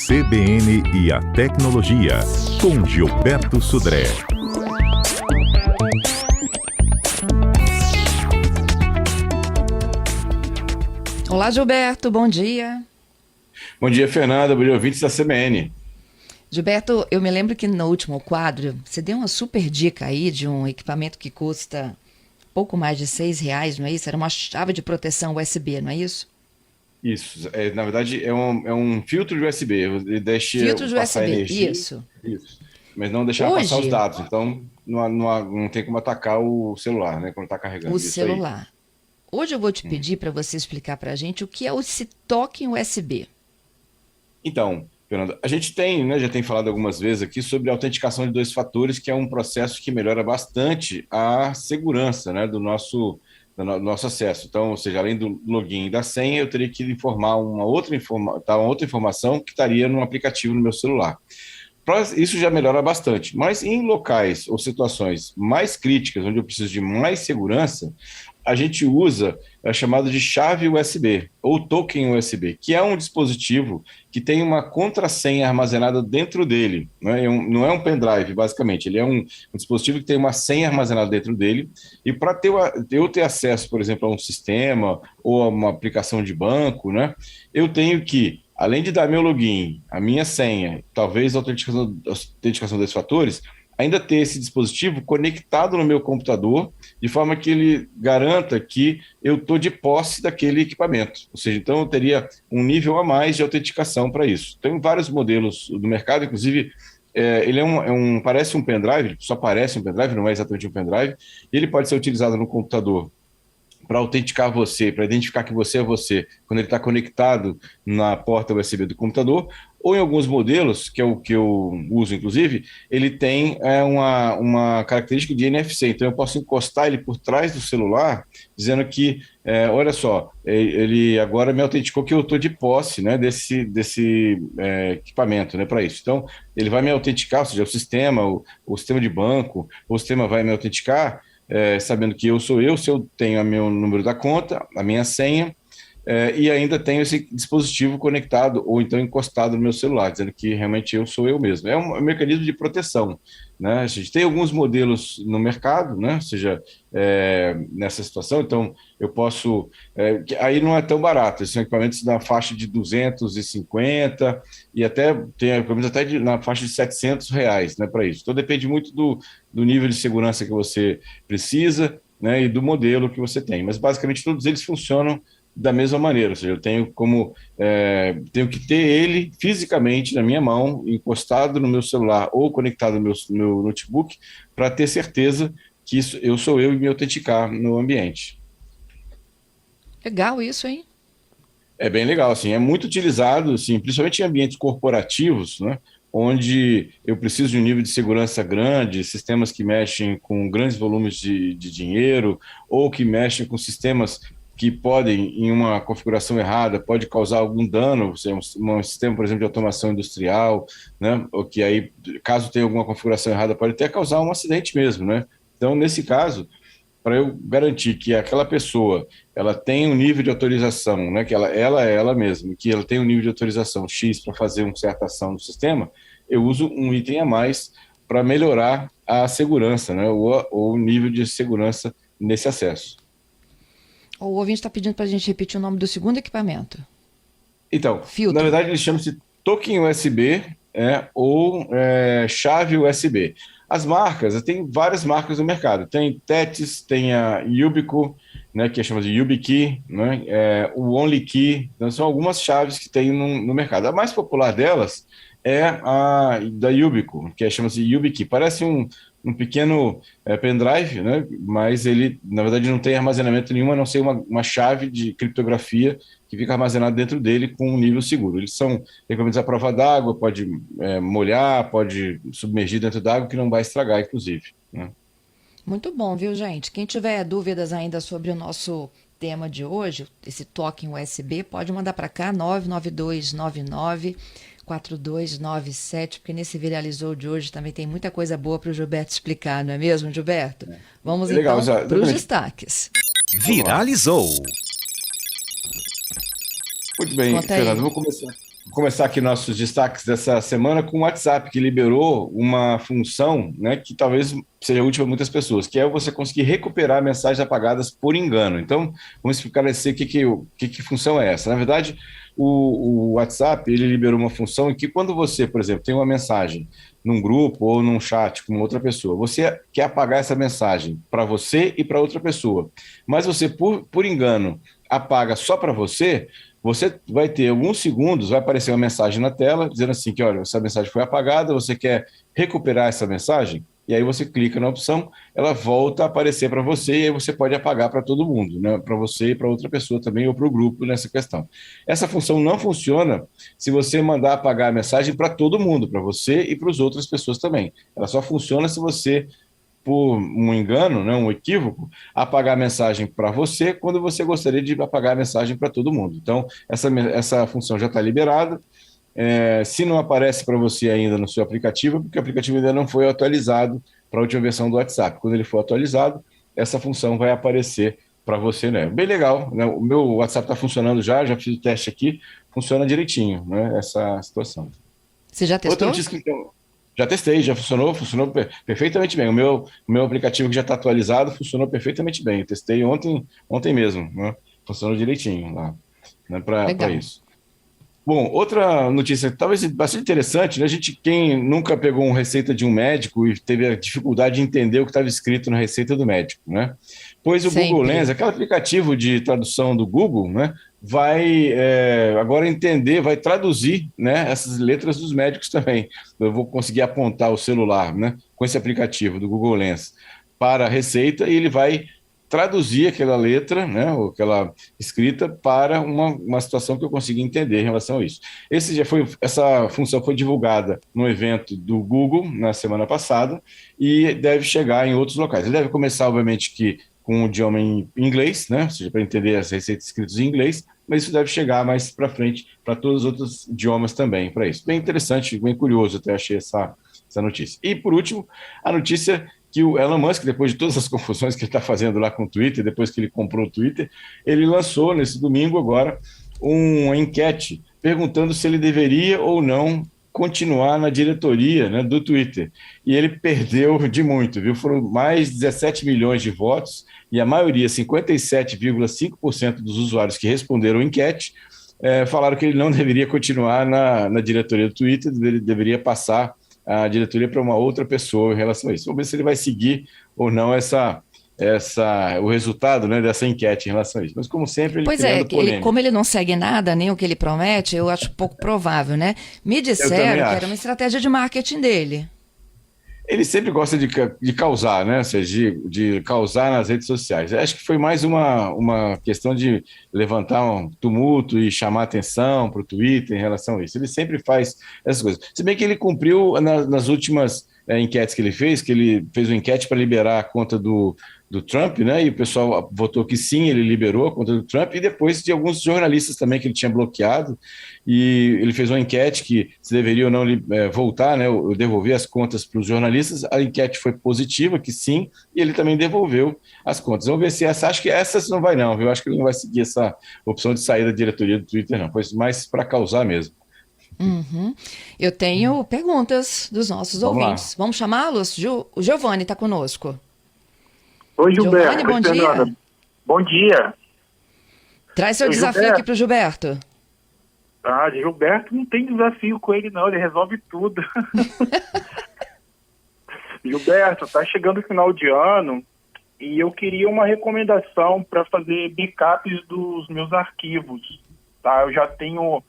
CBN e a Tecnologia, com Gilberto Sudré. Olá, Gilberto, bom dia. Bom dia, Fernanda. Bom dia, ouvintes da CBN. Gilberto, eu me lembro que no último quadro você deu uma super dica aí de um equipamento que custa pouco mais de R$6, não é isso? Era uma chave de proteção USB, não é isso? Isso, na verdade é um filtro de USB, ele deixa Filtro de passar USB, energia, isso. isso, mas não deixar passar os Hoje, dados, então não tem como atacar o celular, né, quando está o carregando, isso aí. celular. Hoje eu vou te pedir para você explicar para a gente o que é esse token USB. Então, Fernanda, a gente tem, né, já tem falado algumas vezes aqui sobre a autenticação de dois fatores, que é um processo que melhora bastante a segurança, né, do nosso acesso. Então, ou seja, além do login e da senha, eu teria que informar uma outra informação que estaria no aplicativo no meu celular. Isso já melhora bastante, mas em locais ou situações mais críticas, onde eu preciso de mais segurança, a gente usa a chamada de chave USB ou token USB, que é um dispositivo que tem uma contrassenha armazenada dentro dele. Né? Não é um pendrive, basicamente, ele é um dispositivo que tem uma senha armazenada dentro dele, e para eu ter acesso, por exemplo, a um sistema ou a uma aplicação de banco, né, eu tenho que, além de dar meu login, a minha senha, talvez a autenticação desses fatores, ainda ter esse dispositivo conectado no meu computador, de forma que ele garanta que eu estou de posse daquele equipamento. Ou seja, então eu teria um nível a mais de autenticação para isso. Tem vários modelos do mercado, inclusive ele parece um pendrive, só parece um pendrive, não é exatamente um pendrive, e ele pode ser utilizado no computador para autenticar você, para identificar que você é você, quando ele está conectado na porta USB do computador, ou em alguns modelos, que é o que eu uso inclusive, ele tem uma característica de NFC, então eu posso encostar ele por trás do celular, dizendo que, olha só, ele agora me autenticou que eu estou de posse, né, desse equipamento, né, para isso. Então, ele vai me autenticar, ou seja, o sistema de banco, o sistema vai me autenticar, sabendo que eu sou eu, se eu tenho o meu número da conta, a minha senha, e ainda tenho esse dispositivo conectado ou então encostado no meu celular, dizendo que realmente eu sou eu mesmo. É um mecanismo de proteção, né? A gente tem alguns modelos no mercado, né? Ou seja, nessa situação, então eu posso... aí não é tão barato, esses são equipamentos na faixa de 250 e até tem equipamentos até na faixa de R$700, né, para isso. Então depende muito do nível de segurança que você precisa, né, e do modelo que você tem. Mas basicamente todos eles funcionam da mesma maneira, ou seja, eu tenho que ter ele fisicamente na minha mão, encostado no meu celular ou conectado no meu notebook, para ter certeza que eu sou eu e me autenticar no ambiente. Legal isso, hein? É bem legal, assim, é muito utilizado, assim, principalmente em ambientes corporativos, né, onde eu preciso de um nível de segurança grande, sistemas que mexem com grandes volumes de dinheiro, ou que mexem com sistemas que podem, em uma configuração errada, pode causar algum dano, um sistema, por exemplo, de automação industrial, né, ou que aí, caso tenha alguma configuração errada, pode até causar um acidente mesmo, né? Então, nesse caso, para eu garantir que aquela pessoa ela tem um nível de autorização, né, que ela é ela mesma, que ela tem um nível de autorização X para fazer uma certa ação no sistema, eu uso um item a mais para melhorar a segurança, né, ou o nível de segurança nesse acesso. O ouvinte está pedindo para a gente repetir o nome do segundo equipamento. Então, na Filtro. verdade, ele chama-se token USB ou chave USB. As marcas, tem várias marcas no mercado. Tem Tetis, tem a Yubico, né, que é chamada de YubiKey, né, o OnlyKey. Então, são algumas chaves que tem no mercado. A mais popular delas é a da Yubico, que chama-se YubiKey. Parece um pequeno pendrive, né, mas ele, na verdade, não tem armazenamento nenhum, a não ser uma chave de criptografia que fica armazenado dentro dele com um nível seguro. Eles são equipamentos à prova d'água, pode molhar, pode submergir dentro d'água, que não vai estragar, inclusive, né? Muito bom, viu, gente? Quem tiver dúvidas ainda sobre o nosso tema de hoje, esse token USB, pode mandar para cá, 992994297, porque nesse Viralizou de hoje também tem muita coisa boa para o Gilberto explicar, não é mesmo, Gilberto? Vamos Legal, então para os destaques. Viralizou. Muito bem, Conta aí. Fernando, vou começar. começar aqui nossos destaques dessa semana com o WhatsApp, que liberou uma função, né, que talvez seja útil para muitas pessoas, que é você conseguir recuperar mensagens apagadas por engano. Então, vamos esclarecer que função é essa. Na verdade, o WhatsApp, ele liberou uma função em que quando você, por exemplo, tem uma mensagem num grupo ou num chat com outra pessoa, você quer apagar essa mensagem para você e para outra pessoa, mas você, por engano, apaga só para você, você vai ter alguns segundos, vai aparecer uma mensagem na tela dizendo assim que, olha, essa mensagem foi apagada, você quer recuperar essa mensagem? E aí você clica na opção, ela volta a aparecer para você e aí você pode apagar para todo mundo, né? Para você e para outra pessoa também ou para o grupo nessa questão. Essa função não funciona se você mandar apagar a mensagem para todo mundo, para você e para as outras pessoas também. Ela só funciona se você, por um engano, né, um equívoco, apagar a mensagem para você quando você gostaria de apagar a mensagem para todo mundo. Então, essa função já está liberada. Se não aparece para você ainda no seu aplicativo, porque o aplicativo ainda não foi atualizado para a última versão do WhatsApp. Quando ele for atualizado, essa função vai aparecer para você, né? Bem legal, né? O meu WhatsApp está funcionando já fiz o teste aqui, funciona direitinho, né? Essa situação. Você já testou? Outra notícia que eu já testei, já funcionou perfeitamente bem. O meu aplicativo que já está atualizado funcionou perfeitamente bem. Eu testei ontem mesmo, né? Funcionou direitinho lá, né? Para isso. Bom, outra notícia talvez bastante interessante, né? Quem nunca pegou uma receita de um médico e teve a dificuldade de entender o que estava escrito na receita do médico, né? Pois o Google Lens, aquele aplicativo de tradução do Google, né? Vai agora entender, vai traduzir, né, essas letras dos médicos também. Eu vou conseguir apontar o celular, né, com esse aplicativo do Google Lens para a receita e ele vai traduzir aquela letra, né, ou aquela escrita para uma situação que eu consiga entender em relação a isso. Essa função foi divulgada no evento do Google na semana passada e deve chegar em outros locais. Ele deve começar, obviamente, com o idioma em inglês, né, ou seja, para entender as receitas escritas em inglês, mas isso deve chegar mais para frente para todos os outros idiomas também, para isso. Bem interessante, bem curioso, até achei essa notícia. E, por último, a notícia que o Elon Musk, depois de todas as confusões que ele está fazendo lá com o Twitter, depois que ele comprou o Twitter, ele lançou, nesse domingo agora, uma enquete perguntando se ele deveria ou não continuar na diretoria, né, do Twitter. E ele perdeu de muito, viu? Foram mais de 17 milhões de votos e a maioria, 57,5% dos usuários que responderam a enquete, falaram que ele não deveria continuar na diretoria do Twitter, ele deveria passar a diretoria para uma outra pessoa em relação a isso. Vamos ver se ele vai seguir ou não o resultado, né, dessa enquete em relação a isso. Mas, como sempre, ele criando polêmica. Como ele não segue nada, nem o que ele promete, eu acho pouco provável, né? Me disseram que era uma estratégia de marketing dele. Ele sempre gosta de causar, né? Ou seja, de causar nas redes sociais. Acho que foi mais uma questão de levantar um tumulto e chamar atenção para o Twitter em relação a isso. Ele sempre faz essas coisas. Se bem que ele cumpriu nas últimas enquetes que ele fez uma enquete para liberar a conta do Trump, né? E o pessoal votou que sim, ele liberou a conta do Trump, e depois de alguns jornalistas também que ele tinha bloqueado, e ele fez uma enquete que se deveria ou não voltar, né? Ou devolver as contas para os jornalistas. A enquete foi positiva, que sim, e ele também devolveu as contas. Vamos ver se acho que essas não vai não, viu? Acho que ele não vai seguir essa opção de sair da diretoria do Twitter, não. Foi mais para causar mesmo. Uhum. Eu tenho perguntas dos nossos ouvintes. Vamos chamá-los? O Giovanni está conosco. Oi, Gilberto. Giovanni, bom dia. Bom dia. Traz seu desafio aqui para o Gilberto. Gilberto não tem desafio com ele, não. Ele resolve tudo. Gilberto, tá chegando o final de ano e eu queria uma recomendação para fazer backups dos meus arquivos. Tá? Eu já tenho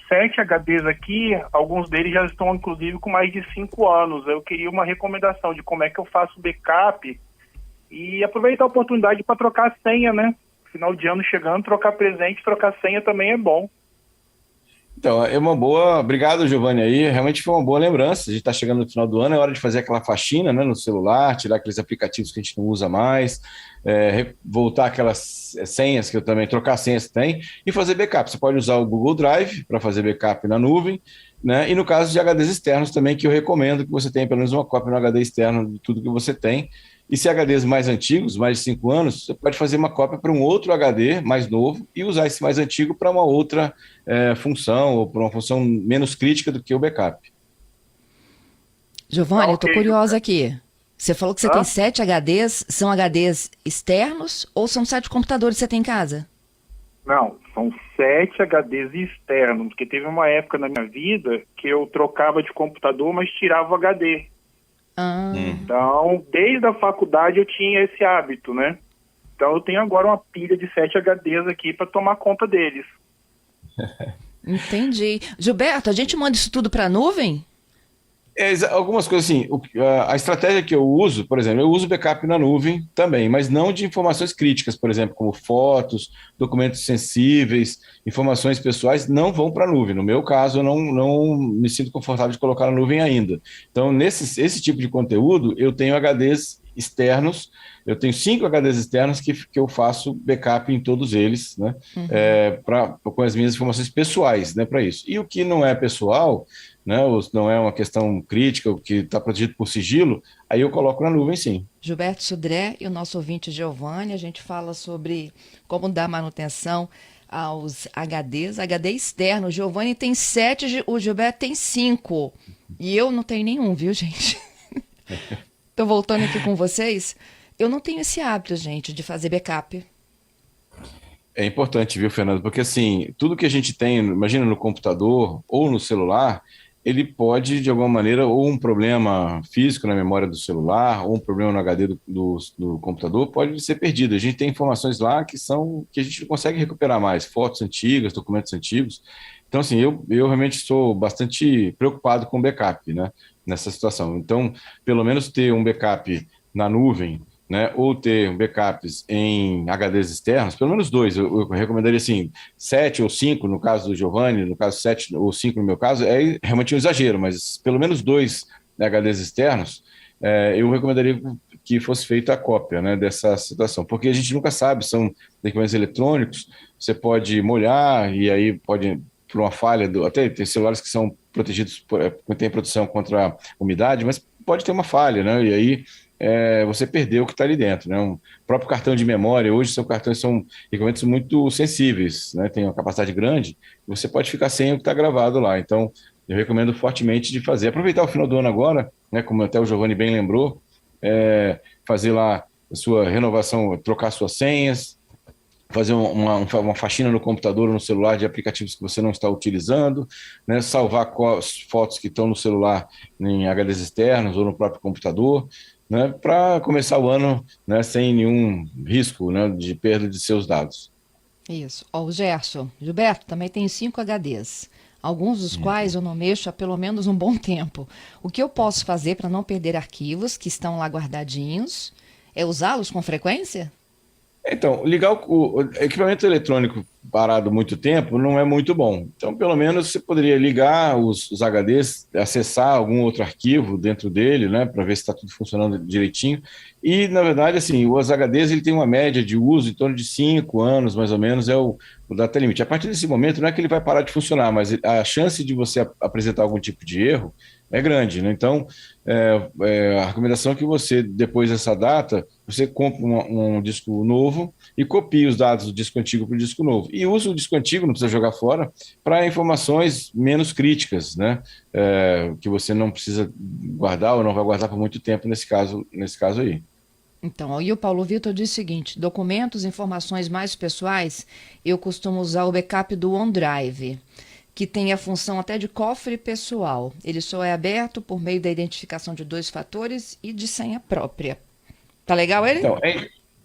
7 HDs aqui, alguns deles já estão, inclusive, com mais de 5 anos. Eu queria uma recomendação de como é que eu faço backup e aproveitar a oportunidade para trocar a senha, né? Final de ano chegando, trocar presente, trocar senha também é bom. Então, é uma boa... Obrigado, Giovanni, aí. Realmente foi uma boa lembrança. A gente está chegando no final do ano, é hora de fazer aquela faxina, né, no celular, tirar aqueles aplicativos que a gente não usa mais, voltar aquelas senhas que eu também... Trocar senhas que tem e fazer backup. Você pode usar o Google Drive para fazer backup na nuvem, né? E no caso de HDs externos também, que eu recomendo que você tenha pelo menos uma cópia no HD externo de tudo que você tem. E se HDs mais antigos, mais de 5 anos, você pode fazer uma cópia para um outro HD mais novo e usar esse mais antigo para uma outra função, ou para uma função menos crítica do que o backup. Giovanni, eu tô Ok, curiosa aqui. Você falou que você Hã? tem 7 HDs, são HDs externos ou são 7 computadores que você tem em casa? Não, são 7 HDs externos, porque teve uma época na minha vida que eu trocava de computador, mas tirava o HD. Ah, Então, desde a faculdade eu tinha esse hábito, né? Então eu tenho agora uma pilha de 7 HDs aqui para tomar conta deles. entendi. Gilberto, a gente manda isso tudo para a nuvem? Algumas coisas assim, a estratégia que eu uso, por exemplo, eu uso backup na nuvem também, mas não de informações críticas, por exemplo, como fotos, documentos sensíveis, informações pessoais, não vão para a nuvem. No meu caso, eu não me sinto confortável de colocar na nuvem ainda. Então, esse tipo de conteúdo, eu tenho HDs externos, eu tenho 5 HDs externos que eu faço backup em todos eles, né, com as minhas informações pessoais, né, para isso. E o que não é pessoal, né, não é uma questão crítica, o que está protegido por sigilo, aí eu coloco na nuvem, sim. Gilberto Sudré e o nosso ouvinte Giovanni, a gente fala sobre como dar manutenção aos HDs, HD externo. O Giovanni tem 7, o Gilberto tem 5. E eu não tenho nenhum, viu, gente? Tô voltando aqui com vocês. Eu não tenho esse hábito, gente, de fazer backup. É importante, viu, Fernando? Porque assim, tudo que a gente tem, imagina no computador ou no celular, ele pode, de alguma maneira, ou um problema físico na memória do celular, ou um problema no HD do computador, pode ser perdido. A gente tem informações lá que a gente não consegue recuperar mais, fotos antigas, documentos antigos. Então, assim, eu realmente sou bastante preocupado com backup, né, nessa situação. Então, pelo menos ter um backup na nuvem, né, ou ter backups em HDs externos, pelo menos 2, eu recomendaria assim, 7 ou 5 no caso do Giovanni, no caso 7 ou 5 no meu caso, é realmente um exagero, mas pelo menos 2 HDs externos, eu recomendaria que fosse feita a cópia, né, dessa situação, porque a gente nunca sabe, são equipamentos eletrônicos, você pode molhar e aí pode, por uma falha, até tem celulares que são protegidos, tem proteção contra a umidade, mas pode ter uma falha, né, e aí você perdeu o que está ali dentro, né? O próprio cartão de memória, hoje são cartões, são equipamentos muito sensíveis, né? Tem uma capacidade grande, e você pode ficar sem o que está gravado lá. Então, eu recomendo fortemente de fazer. Aproveitar o final do ano agora, né? Como até o Giovanni bem lembrou, fazer lá a sua renovação, trocar suas senhas, fazer uma faxina no computador ou no celular de aplicativos que você não está utilizando, né? Salvar fotos que estão no celular em HDs externos ou no próprio computador, né, para começar o ano, né, sem nenhum risco, né, de perda de seus dados. Isso. Ó, o Gerson, Gilberto, também tem 5 HDs, alguns dos quais eu não mexo há pelo menos um bom tempo. O que eu posso fazer para não perder arquivos que estão lá guardadinhos é usá-los com frequência? Então, ligar o equipamento eletrônico parado muito tempo não é muito bom. Então, pelo menos você poderia ligar os HDs, acessar algum outro arquivo dentro dele, né, para ver se está tudo funcionando direitinho. E, na verdade, assim, os HDs ele tem uma média de uso em torno de 5 anos, mais ou menos, é o data limite. A partir desse momento, não é que ele vai parar de funcionar, mas a chance de você apresentar algum tipo de erro é grande, né? Então, a recomendação é que você, depois dessa data, você compre um disco novo e copie os dados do disco antigo para o disco novo. E use o disco antigo, não precisa jogar fora, para informações menos críticas, né? Que você não precisa guardar ou não vai guardar por muito tempo nesse caso aí. Então, aí o Paulo Vitor diz o seguinte: documentos, informações mais pessoais, eu costumo usar o backup do OneDrive, que tem a função até de cofre pessoal. Ele só é aberto por meio da identificação de 2 fatores e de senha própria. Tá legal ele? Então,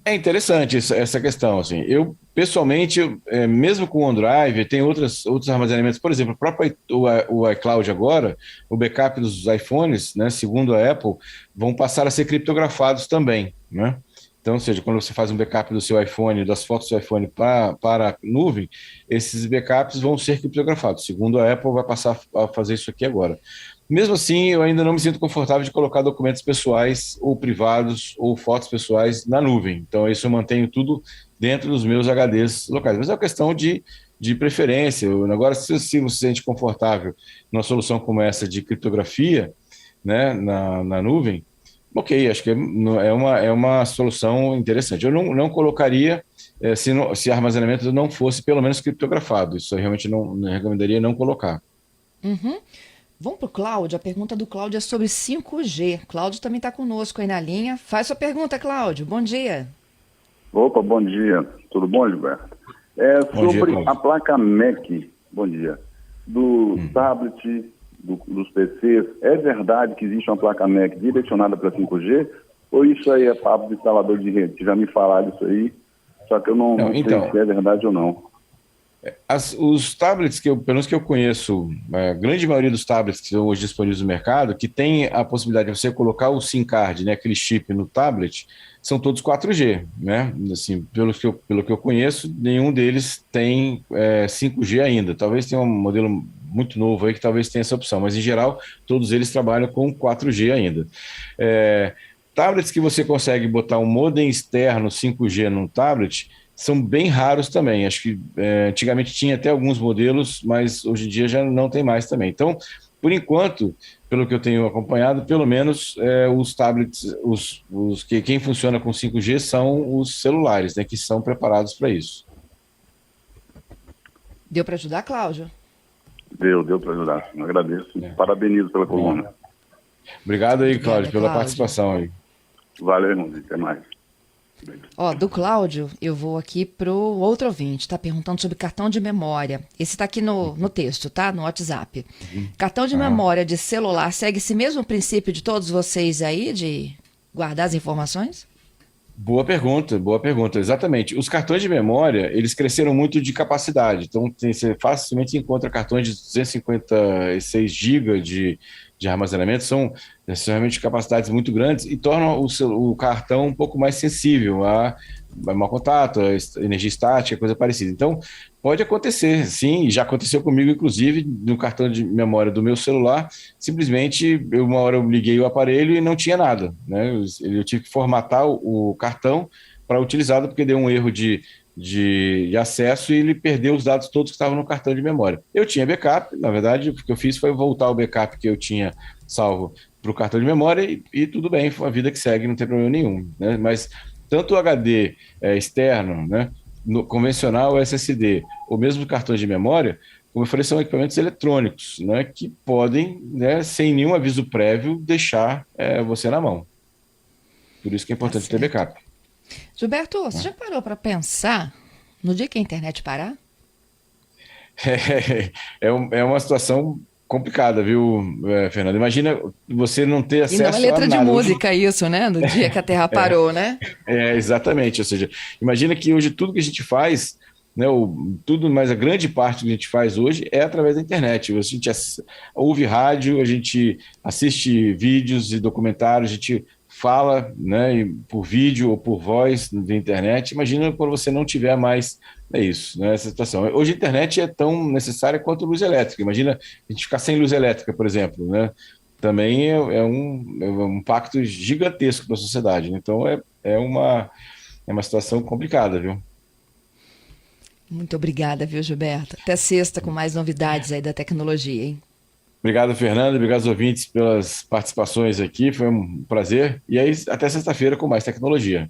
é interessante essa questão, assim. Eu, pessoalmente, mesmo com o OneDrive, tem outros armazenamentos, por exemplo, o próprio o iCloud agora, o backup dos iPhones, né, segundo a Apple, vão passar a ser criptografados também, né? Então, ou seja, quando você faz um backup do seu iPhone, das fotos do seu iPhone para a nuvem, esses backups vão ser criptografados. Segundo a Apple, vai passar a fazer isso aqui agora. Mesmo assim, eu ainda não me sinto confortável de colocar documentos pessoais ou privados ou fotos pessoais na nuvem. Então, isso eu mantenho tudo dentro dos meus HDs locais. Mas é uma questão de preferência. Agora, se você se sente confortável numa solução como essa de criptografia, né, na nuvem, Ok, acho que é uma solução interessante. Eu não colocaria se armazenamento não fosse pelo menos criptografado. Isso eu realmente não recomendaria não colocar. Uhum. Vamos para o Cláudio. A pergunta do Cláudio é sobre 5G. Cláudio também está conosco aí na linha. Faz sua pergunta, Cláudio. Bom dia. Opa, bom dia. Tudo bom, Gilberto? É Bom dia, sobre Cláudio. a placa MEC, bom dia, do tablet, dos PCs. É verdade que existe uma placa MEC direcionada para 5G? Ou isso aí é papo do instalador de rede? Que já me falaram isso aí, só que eu não sei Então, se é verdade ou não. os tablets pelo menos que eu conheço, a grande maioria dos tablets que são hoje disponíveis no mercado, que tem a possibilidade de você colocar o SIM card, né, aquele chip no tablet, são todos 4G, né? Assim, pelo que eu conheço, nenhum deles tem 5G ainda. Talvez tenha um modelo muito novo aí que talvez tenha essa opção, mas em geral todos eles trabalham com 4G ainda. Tablets que você consegue botar um modem externo 5G num tablet são bem raros também. Acho que antigamente tinha até alguns modelos, mas hoje em dia já não tem mais também. Então, por enquanto, pelo que eu tenho acompanhado, pelo menos os tablets, quem funciona com 5G são os celulares, né, que são preparados para isso. Deu para ajudar, Cláudio? Deu para ajudar. Eu agradeço. Parabenizo pela coluna. Obrigado aí, Obrigada, Cláudio, pela Cláudio. participação aí. Valeu, irmãozinho. Até mais. Ó, do Cláudio, eu vou aqui pro outro ouvinte, tá perguntando sobre cartão de memória. Esse tá aqui no texto, tá? No WhatsApp. Cartão de memória de celular segue esse mesmo princípio de todos vocês aí, de guardar as informações? Boa pergunta, exatamente. Os cartões de memória, eles cresceram muito de capacidade, então você facilmente encontra cartões de 256 GB de armazenamento, são realmente capacidades muito grandes e tornam o cartão um pouco mais sensível a mau contato, a energia estática, coisa parecida. Então, pode acontecer, sim, já aconteceu comigo, inclusive, no cartão de memória do meu celular, simplesmente, uma hora eu liguei o aparelho e não tinha nada, né? Eu tive que formatar o cartão para utilizá-lo, porque deu um erro de acesso e ele perdeu os dados todos que estavam no cartão de memória. Eu tinha backup, na verdade, o que eu fiz foi voltar o backup que eu tinha salvo para o cartão de memória e tudo bem, foi a vida que segue, não tem problema nenhum, né? Mas tanto o HD externo, né, no convencional SSD, ou mesmo cartões de memória, como eu falei, são equipamentos eletrônicos, né, que podem, né, sem nenhum aviso prévio, deixar você na mão. Por isso que é importante ter certo. backup. Gilberto, você já parou para pensar no dia que a internet parar? É uma situação complicada, viu, Fernando? Imagina você não ter E acesso não é letra a de nada. música isso, né? No dia que a Terra parou, né? Exatamente. Ou seja, imagina que hoje tudo que a gente faz, né, tudo, mas a grande parte do que a gente faz hoje é através da internet. A gente ouve rádio, a gente assiste vídeos e documentários, a gente fala, né, por vídeo ou por voz na internet. Imagina quando você não tiver mais isso, né, essa situação. Hoje a internet é tão necessária quanto luz elétrica. Imagina a gente ficar sem luz elétrica, por exemplo, né? Também é um impacto gigantesco para a sociedade, né? Então é uma situação complicada, viu? Muito obrigada, viu, Gilberto? Até sexta com mais novidades aí da tecnologia, hein? Obrigado, Fernando. Obrigado aos ouvintes pelas participações aqui. Foi um prazer. E aí, até sexta-feira com mais tecnologia.